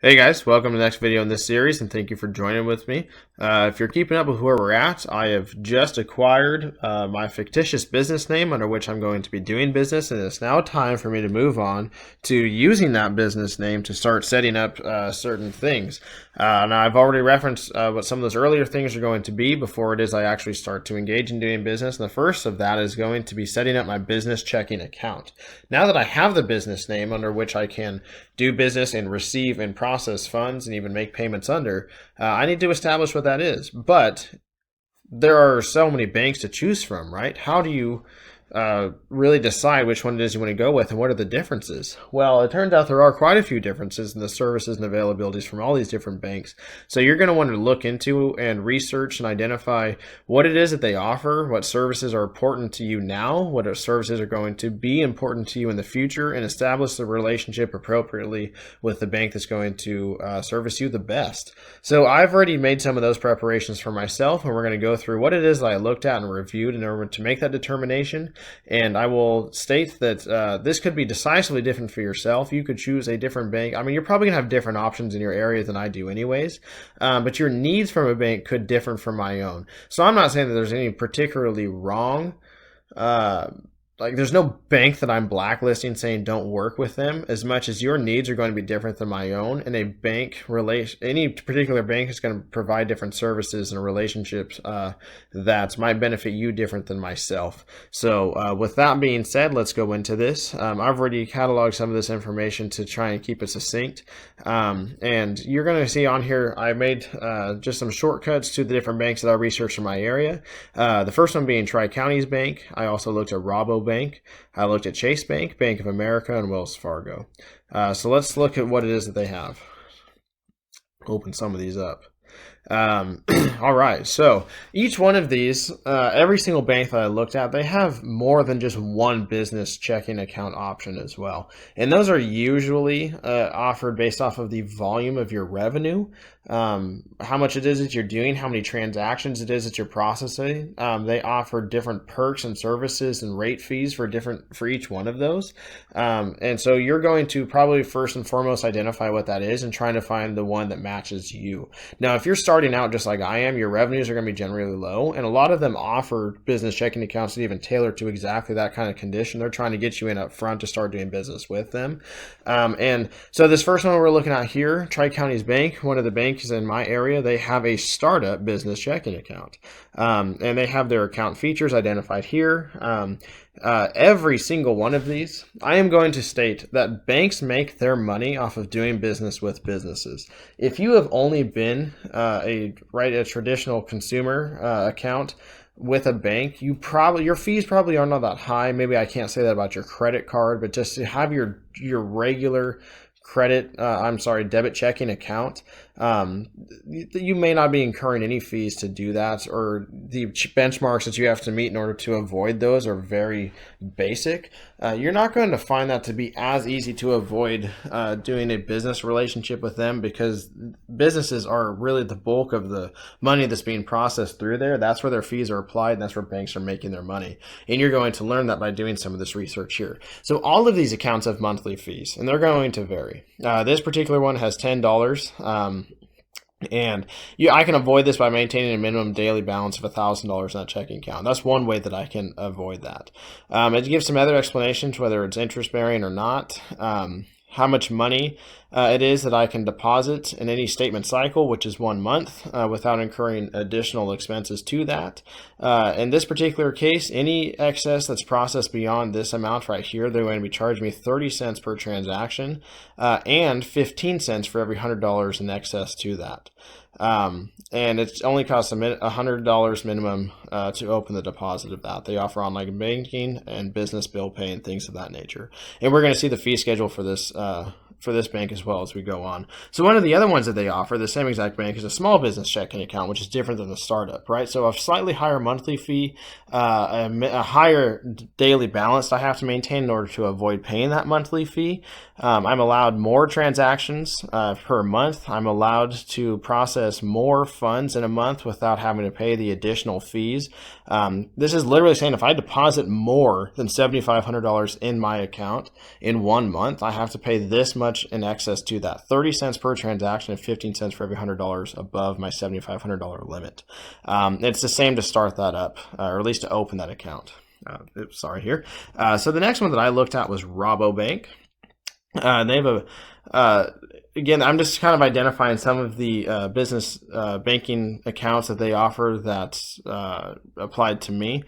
Hey guys, welcome to the next video in this series, and thank you for joining with me. If you're keeping up with where we're at, I have just acquired my fictitious business name under which I'm going to be doing business, and it's now time for me to move on to using that business name to start setting up certain things. Now, I've already referenced what some of those earlier things are going to be before it is I actually start to engage in doing business, and the first of that is going to be setting up my business checking account. Now that I have the business name under which I can do business and receive and process funds and even make payments under, I need to establish what that is. But there are so many banks to choose from, right? How do you really decide which one it is you want to go with, and what are the differences? Well, it turns out there are quite a few differences in the services and availabilities from all these different banks. So you're going to want to look into and research and identify what it is that they offer, what services are important to you now, what services are going to be important to you in the future, and establish the relationship appropriately with the bank that's going to service you the best. So I've already made some of those preparations for myself, and we're going to go through what it is that I looked at and reviewed in order to make that determination. And I will state that this could be decisively different for yourself. You could choose a different bank. I mean, you're probably going to have different options in your area than I do anyways, but your needs from a bank could differ from my own. So I'm not saying that there's any particularly wrong there's no bank that I'm blacklisting saying don't work with them, as much as your needs are going to be different than my own, and any particular bank is going to provide different services and relationships that might benefit you different than myself. So with that being said, let's go into this. I've already cataloged some of this information to try and keep it succinct, and you're going to see on here I made just some shortcuts to the different banks that I researched in my area. The first one being Tri-Counties Bank. I also looked at Rabobank. I looked at Chase Bank, Bank of America, and Wells Fargo. So let's look at what it is that they have. Open some of these up. All right, so each one of these, every single bank that I looked at, they have more than just one business checking account option as well. And those are usually offered based off of the volume of your revenue, how much it is that you're doing, how many transactions it is that you're processing. They offer different perks and services and rate fees for each one of those. And so you're going to probably first and foremost identify what that is and trying to find the one that matches you. Now, if you're starting out just like I am, your revenues are going to be generally low, and a lot of them offer business checking accounts that even tailor to exactly that kind of condition. They're trying to get you in up front to start doing business with them. And so this first one we're looking at here, Tri-Counties Bank, one of the banks in my area, they have a startup business checking account, and they have their account features identified here. Every single one of these, I am going to state that banks make their money off of doing business with businesses. If you have only been a traditional consumer account with a bank, your fees probably are not that high. Maybe I can't say that about your credit card, but just to have your regular debit checking account, you may not be incurring any fees to do that, or the benchmarks that you have to meet in order to avoid those are very basic. You're not going to find that to be as easy to avoid doing a business relationship with them, because businesses are really the bulk of the money that's being processed through there. That's where their fees are applied, and that's where banks are making their money. And you're going to learn that by doing some of this research here. So all of these accounts have monthly fees, and they're going to vary. This particular one has $10. And I can avoid this by maintaining a minimum daily balance of $1,000 in that checking account. That's one way that I can avoid that. It gives some other explanations, whether it's interest bearing or not, how much money it is that I can deposit in any statement cycle, which is 1 month, without incurring additional expenses to that. In this particular case, any excess that's processed beyond this amount right here, they're going to be charging me 30 cents per transaction, and 15 cents for every $100 in excess to that. And it only costs $100 minimum to open the deposit of that. They offer online banking and business bill pay and things of that nature. And we're going to see the fee schedule for this bank as well as we go on. So one of the other ones that they offer, the same exact bank, is a small business checking account, which is different than the startup, right? So a slightly higher monthly fee, a higher daily balance I have to maintain in order to avoid paying that monthly fee. I'm allowed more transactions per month. I'm allowed to process more funds in a month without having to pay the additional fees. This is literally saying if I deposit more than $7,500 in my account in 1 month, I have to pay this much much in excess to that. 30 cents per transaction and 15 cents for every $100 above my $7,500 limit. It's the same to start that up, or at least to open that account. So the next one that I looked at was Rabobank. They have again, I'm just kind of identifying some of the business banking accounts that they offer that's applied to me.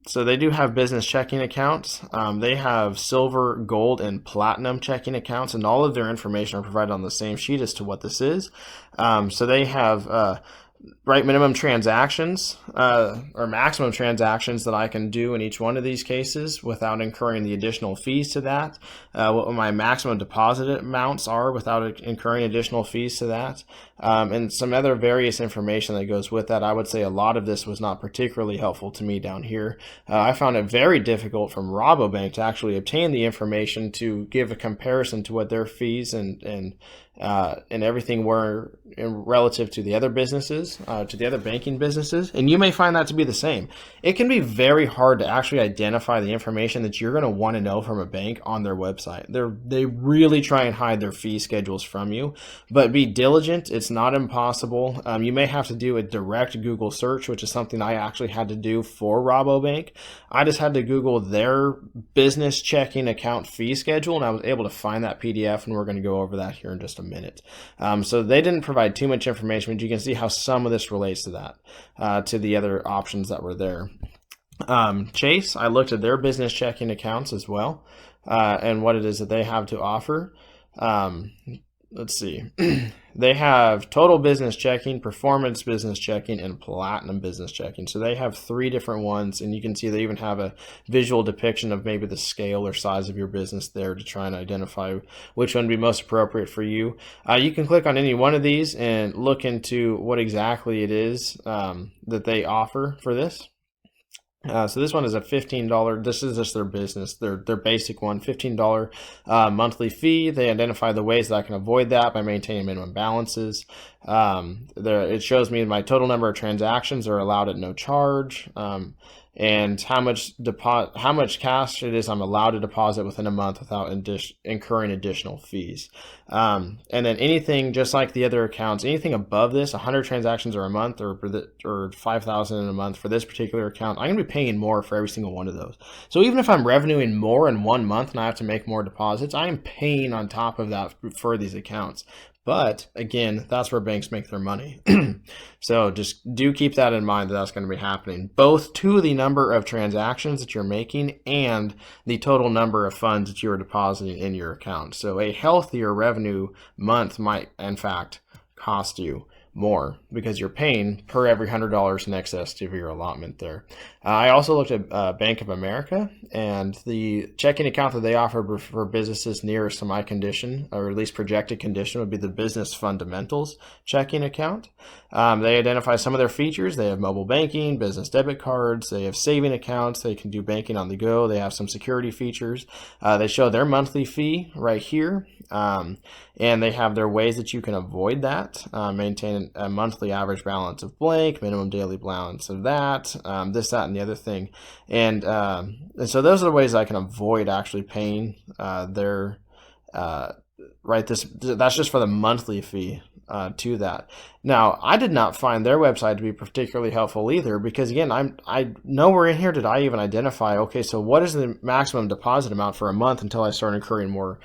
So they do have business checking accounts. They have silver, gold, and platinum checking accounts, and all of their information are provided on the same sheet as to what this is. So they have minimum transactions or maximum transactions that I can do in each one of these cases without incurring the additional fees to that. What my maximum deposit amounts are without incurring additional fees to that. And some other various information that goes with that. I would say a lot of this was not particularly helpful to me down here. I found it very difficult from Rabobank to actually obtain the information to give a comparison to what their fees and everything were relative to the other businesses, to the other banking businesses. And you may find that to be the same. It can be very hard to actually identify the information that you're going to want to know from a bank on their website. They really try and hide their fee schedules from you, but be diligent. It's not impossible. You may have to do a direct Google search, which is something I actually had to do for Rabobank. I just had to Google their business checking account fee schedule, and I was able to find that PDF, and we're going to go over that here in just a minute. So they didn't provide too much information, but you can see how some of this relates to that, to the other options that were there. Chase, I looked at their business checking accounts as well, and what it is that they have to offer. Let's see. They have total business checking, performance business checking, and platinum business checking. So they have 3 different ones, and you can see they even have a visual depiction of maybe the scale or size of your business there to try and identify which one would be most appropriate for you. You can click on any one of these and look into what exactly it is that they offer for this. So this one is a $15. This is just their business, their basic one, $15 monthly fee. They identify the ways that I can avoid that by maintaining minimum balances. It shows me my total number of transactions are allowed at no charge, and how much cash it is I'm allowed to deposit within a month without incurring additional fees. And then anything, just like the other accounts, anything above this, 100 transactions or a month, or 5,000 in a month for this particular account, I'm going to be paying more for every single one of those. So even if I'm revenuing more in 1 month and I have to make more deposits, I am paying on top of that for these accounts. But again, that's where banks make their money. So just do keep that in mind, that that's going to be happening, both to the number of transactions that you're making and the total number of funds that you are depositing in your account. So a healthier revenue month might, in fact, cost you more because you're paying per every $100 in excess to your allotment there. I also looked at Bank of America, and the checking account that they offer for businesses nearest to my condition, or at least projected condition, would be the business fundamentals checking account. They identify some of their features. They have mobile banking, business debit cards, they have saving accounts, they can do banking on the go, they have some security features. They show their monthly fee right here. And they have their ways that you can avoid that, maintain a monthly average balance of blank, minimum daily balance of that, this, that, and the other thing. And so those are the ways I can avoid actually paying that's just for the monthly fee to that. Now, I did not find their website to be particularly helpful either, because again, I nowhere in here did I even identify, okay, so what is the maximum deposit amount for a month until I start incurring more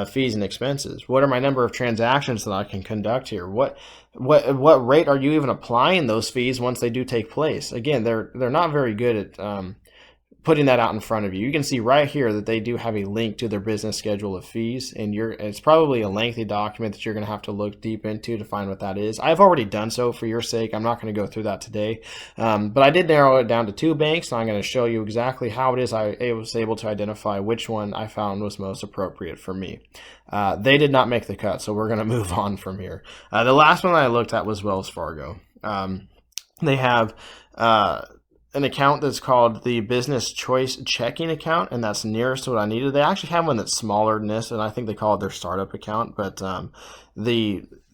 fees and expenses? What are my number of transactions that I can conduct here? What rate are you even applying those fees once they do take place? Again, they're not very good at putting that out in front of you. You can see right here that they do have a link to their business schedule of fees, and it's probably a lengthy document that you're going to have to look deep into to find what that is. I've already done so for your sake. I'm not going to go through that today, but I did narrow it down to 2 banks, and I'm going to show you exactly how it is I was able to identify which one I found was most appropriate for me. They did not make the cut, so we're going to move on from here. The last one I looked at was Wells Fargo. They have an account that's called the Business Choice Checking Account, and that's nearest to what I needed. They actually have one that's smaller than this, and I think they call it their startup account, but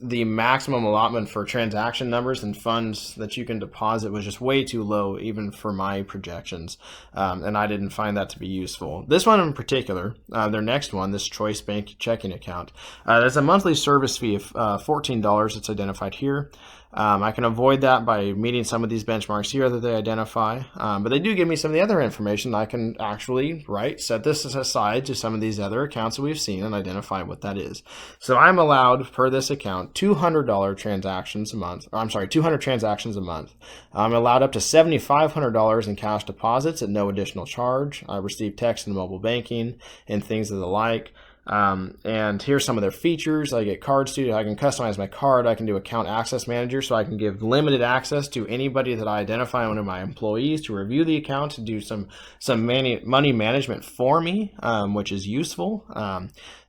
the maximum allotment for transaction numbers and funds that you can deposit was just way too low, even for my projections, and I didn't find that to be useful. This one in particular, their next one, this Choice Bank checking account, there's a monthly service fee of $14. It's identified here. I can avoid that by meeting some of these benchmarks here that they identify, but they do give me some of the other information. I can actually, set this aside to some of these other accounts that we've seen and identify what that is. So I'm allowed, per this account, $200 transactions a month. 200 transactions a month. I'm allowed up to $7,500 in cash deposits at no additional charge. I receive text and mobile banking and things of the like. And here's some of their features. I get Card Studio. I can customize my card. I can do Account Access Manager, so I can give limited access to anybody that I identify, one of my employees, to review the account, to do some money management for me, which is useful.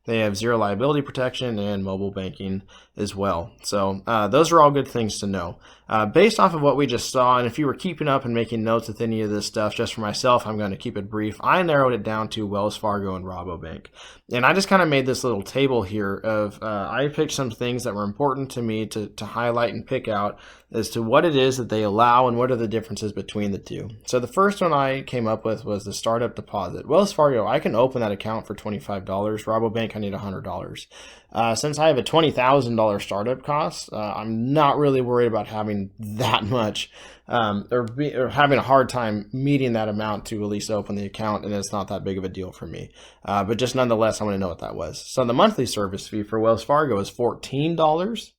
They have zero liability protection and mobile banking as well. So those are all good things to know. Based off of what we just saw, and if you were keeping up and making notes with any of this stuff, just for myself, I'm going to keep it brief. I narrowed it down to Wells Fargo and Rabobank. And I just kind of made this little table here of, I picked some things that were important to me to highlight and pick out as to what it is that they allow and what are the differences between the two. So the first one I came up with was the startup deposit. Wells Fargo, I can open that account for $25. Rabobank, I need $100. Since I have a $20,000 startup cost, I'm not really worried about having that much or having a hard time meeting that amount to at least open the account, and it's not that big of a deal for me. But just nonetheless, I want to know what that was. So the monthly service fee for Wells Fargo is $14.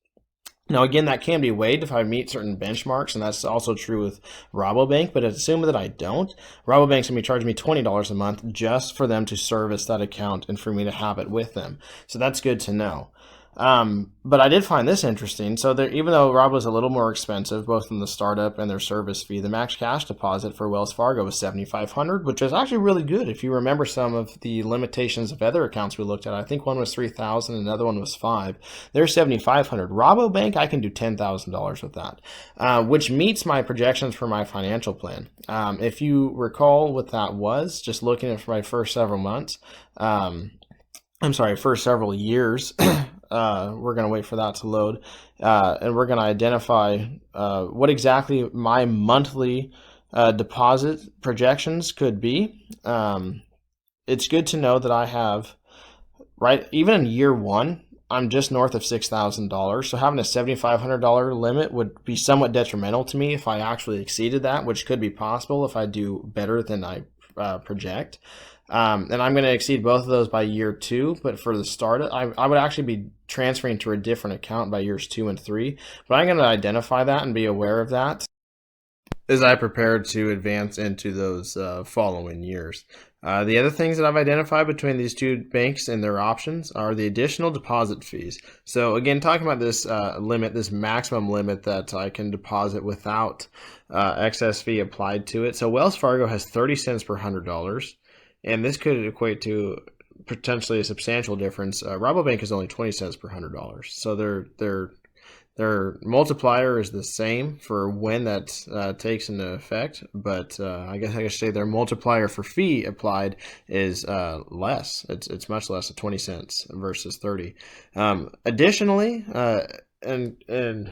Now, again, that can be waived if I meet certain benchmarks, and that's also true with Rabobank, but assume that I don't. Rabobank's going to be charging me $20 a month just for them to service that account and for me to have it with them. So that's good to know. But I did find this interesting. So even though Rabo is a little more expensive, both in the startup and their service fee, the max cash deposit for Wells Fargo was $7,500, which is actually really good. If you remember some of the limitations of other accounts we looked at, I think one was $3,000, another one was $5,000. They're $7,500. Rabobank, I can do $10,000 with that, which meets my projections for my financial plan. If you recall what that was, just looking at for my first several months, first several years. We're going to wait for that to load, and we're going to identify what exactly my monthly deposit projections could be. It's good to know that I have, even in year one, I'm just north of $6,000. So having a $7,500 limit would be somewhat detrimental to me if I actually exceeded that, which could be possible if I do better than I project. And I'm going to exceed both of those by year 2, but for the start, I would actually be transferring to a different account by years 2 and 3, but I'm going to identify that and be aware of that as I prepare to advance into those following years. The other things that I've identified between these two banks and their options are the additional deposit fees. So again, talking about this limit, this maximum limit that I can deposit without excess fee applied to it. So Wells Fargo has 30 cents per $100. And this could equate to potentially a substantial difference. Rabobank is only 20 cents per $100. So their multiplier is the same for when that takes into effect. But I guess I could say their multiplier for fee applied is less. It's much less at 20 cents versus 30. Additionally, and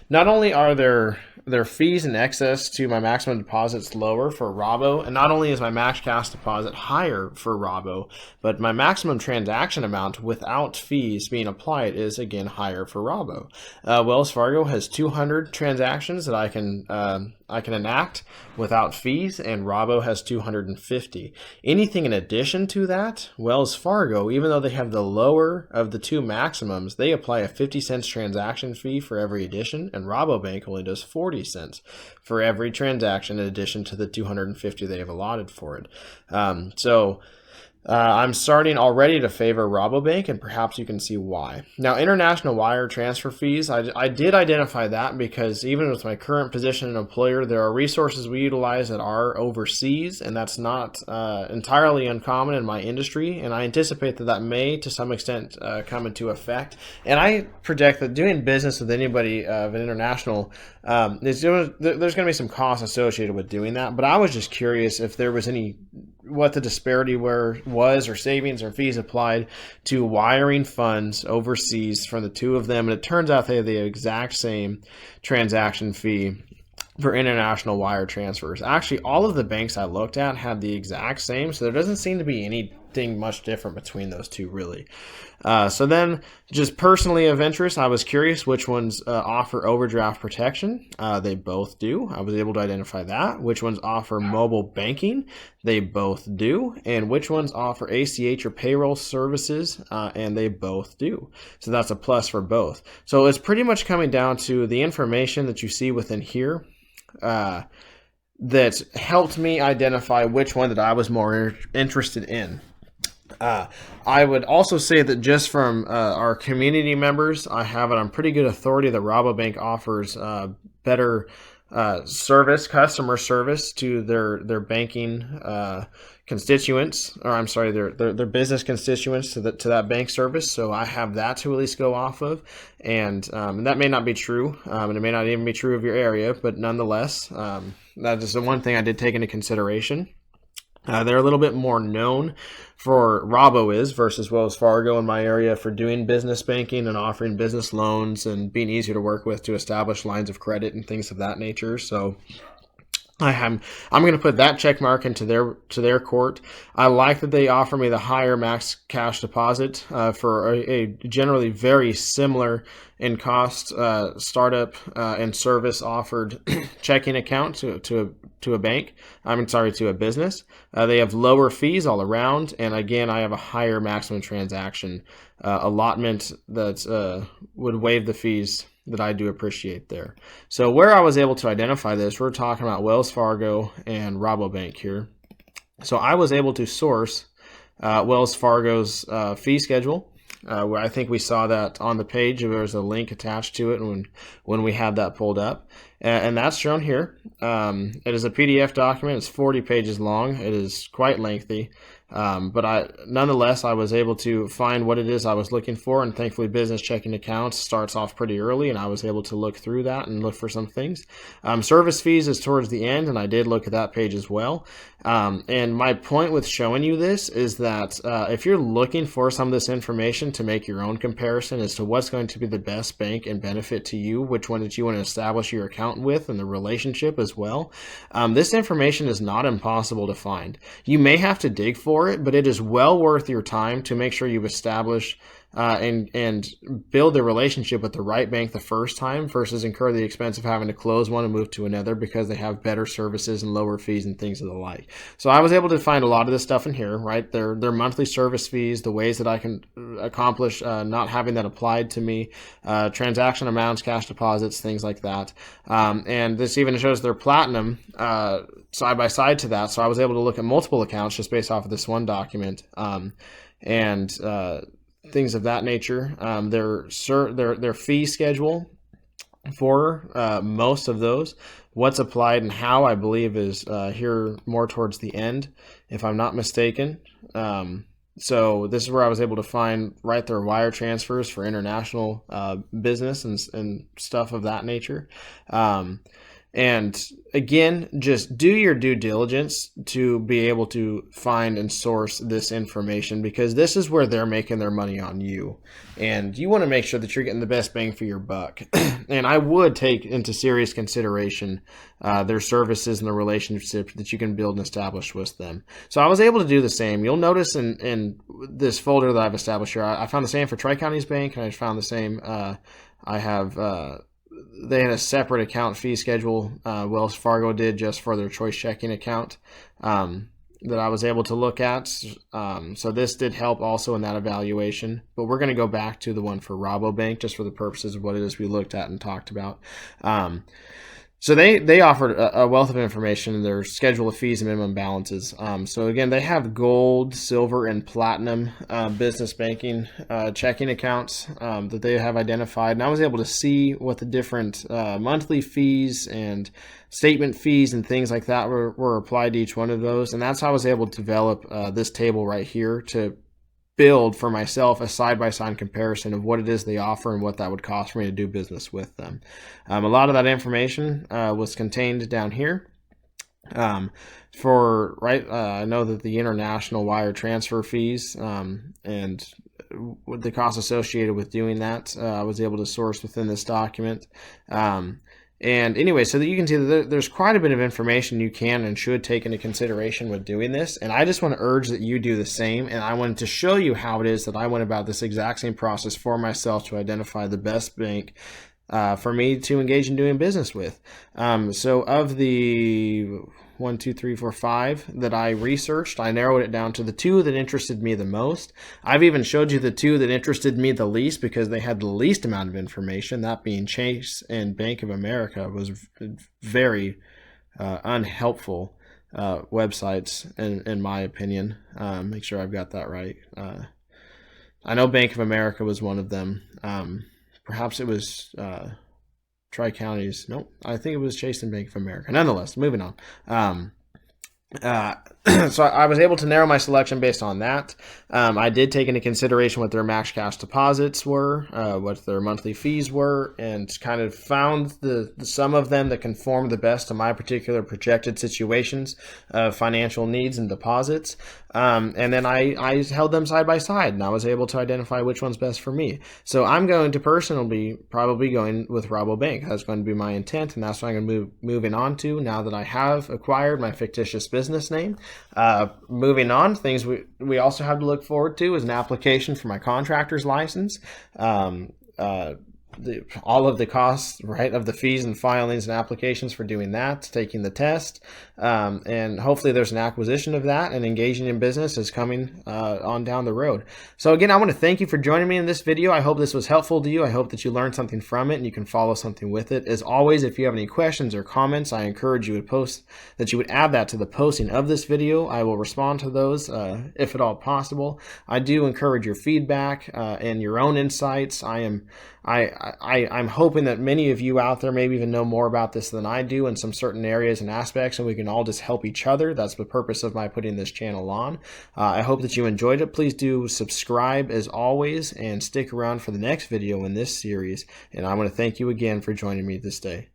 not only are their fees in excess to my maximum deposits lower for Rabo, and not only is my max cash deposit higher for Rabo, but my maximum transaction amount without fees being applied is again higher for Rabo. Wells Fargo has 200 transactions that I can enact without fees, and Rabo has 250. Anything in addition to that, Wells Fargo, even though they have the lower of the two maximums, they apply a 50 cents transaction fee for every addition, and Rabobank only does 40 cents for every transaction in addition to the 250 they have allotted for it. I'm starting already to favor Rabobank, and perhaps you can see why. Now, international wire transfer fees, I did identify that because even with my current position as an employer, there are resources we utilize that are overseas, and that's not entirely uncommon in my industry, and I anticipate that may, to some extent, come into effect. And I project that doing business with anybody of an international, there's going to be some costs associated with doing that, but I was just curious if there was any what the disparity was, or savings or fees applied to wiring funds overseas from the two of them, and it turns out they have the exact same transaction fee for international wire transfers. Actually, all of the banks I looked at had the exact same, so there doesn't seem to be anything much different between those two, really. So then, just personally of interest, I was curious which ones offer overdraft protection. They both do. I was able to identify that. Which ones offer mobile banking? They both do. And which ones offer ACH or payroll services? And they both do. So that's a plus for both. So it's pretty much coming down to the information that you see within here that helped me identify which one that I was more interested in. I would also say that just from our community members, I have it on pretty good authority that Rabobank offers better customer service to their banking constituents, or I'm sorry, their business constituents to that bank service. So I have that to at least go off of, and that may not be true, and it may not even be true of your area, but nonetheless, that is the one thing I did take into consideration. They're a little bit more known for Rabo is versus Wells Fargo in my area for doing business banking and offering business loans and being easier to work with to establish lines of credit and things of that nature. So I'm going to put that check mark into their court. I like that they offer me the higher max cash deposit for a generally very similar in cost startup and service offered checking account to a bank. To a business. They have lower fees all around, and again, I have a higher maximum transaction allotment that would waive the fees that I do appreciate there. So where I was able to identify this, we're talking about Wells Fargo and Rabobank here. So I was able to source Wells Fargo's fee schedule. Where I think we saw that on the page. There was a link attached to it when we had that pulled up. And that's shown here. It is a PDF document. It's 40 pages long. It is quite lengthy. But nonetheless, I was able to find what it is I was looking for, and thankfully business checking accounts starts off pretty early, and I was able to look through that and look for some things. Service fees is towards the end, and I did look at that page as well. And my point with showing you this is that if you're looking for some of this information to make your own comparison as to what's going to be the best bank and benefit to you, which one that you want to establish your account with, and the relationship as well, this information is not impossible to find. You may have to dig for it, but it is well worth your time to make sure you establish and build the relationship with the right bank the first time versus incur the expense of having to close one and move to another because they have better services and lower fees and things of the like. So I was able to find a lot of this stuff in here, right? Their monthly service fees, the ways that I can accomplish not having that applied to me, transaction amounts, cash deposits, things like that. And this even shows their platinum side by side to that. So I was able to look at multiple accounts just based off of this one document. And things of that nature. Their fee schedule for most of those, what's applied and how, I believe is here more towards the end, if I'm not mistaken. So this is where I was able to find right their wire transfers for international business and stuff of that nature. And again, just do your due diligence to be able to find and source this information, because this is where they're making their money on you. And you want to make sure that you're getting the best bang for your buck. And I would take into serious consideration their services and the relationship that you can build and establish with them. So I was able to do the same. You'll notice in this folder that I've established here, I found the same for Tri-Counties Bank, and I found the same. I have... they had a separate account fee schedule. Wells Fargo did just for their choice checking account that I was able to look at. So this did help also in that evaluation. But we're going to go back to the one for Rabobank just for the purposes of what it is we looked at and talked about. So they offered a wealth of information in their schedule of fees and minimum balances. So again, they have gold, silver, and platinum business banking checking accounts that they have identified. And I was able to see what the different monthly fees and statement fees and things like that were applied to each one of those. And that's how I was able to develop this table right here to build for myself a side-by-side comparison of what it is they offer and what that would cost for me to do business with them. A lot of that information was contained down here. I know that the international wire transfer fees and with the costs associated with doing that, I was able to source within this document. And anyway, so that you can see that there's quite a bit of information you can and should take into consideration with doing this. And I just want to urge that you do the same. And I wanted to show you how it is that I went about this exact same process for myself to identify the best bank for me to engage in doing business with. So of the 1, 2, 3, 4, 5 that I researched, I narrowed it down to the 2 that interested me the most. I've even showed you the 2 that interested me the least because they had the least amount of information, that being Chase and Bank of America. Was very unhelpful websites in my opinion. Make sure I've got that right. I know Bank of America was one of them. Perhaps it was Tri-Counties. Nope, I think it was Chase and Bank of America. Nonetheless, moving on. So I was able to narrow my selection based on that. I did take into consideration what their max cash deposits were, what their monthly fees were, and kind of found the some of them that conformed the best to my particular projected situations of financial needs and deposits. And then I held them side by side, and I was able to identify which one's best for me. So I'm going to personally probably going with Rabobank. That's going to be my intent, and that's what I'm going to moving on to now that I have acquired my fictitious business name. Moving on, things we also have to look forward to is an application for my contractor's license. All of the costs, right, of the fees and filings and applications for doing that, taking the test, and hopefully there's an acquisition of that, and engaging in business is coming on down the road. So again, I want to thank you for joining me in this video. I hope this was helpful to you. I hope that you learned something from it and you can follow something with it. As always, if you have any questions or comments, I encourage you to add that to the posting of this video. I will respond to those if at all possible. I do encourage your feedback and your own insights. I'm hoping that many of you out there maybe even know more about this than I do in some certain areas and aspects, and we can all just help each other. That's the purpose of my putting this channel on. I hope that you enjoyed it. Please do subscribe as always and stick around for the next video in this series. And I want to thank you again for joining me this day.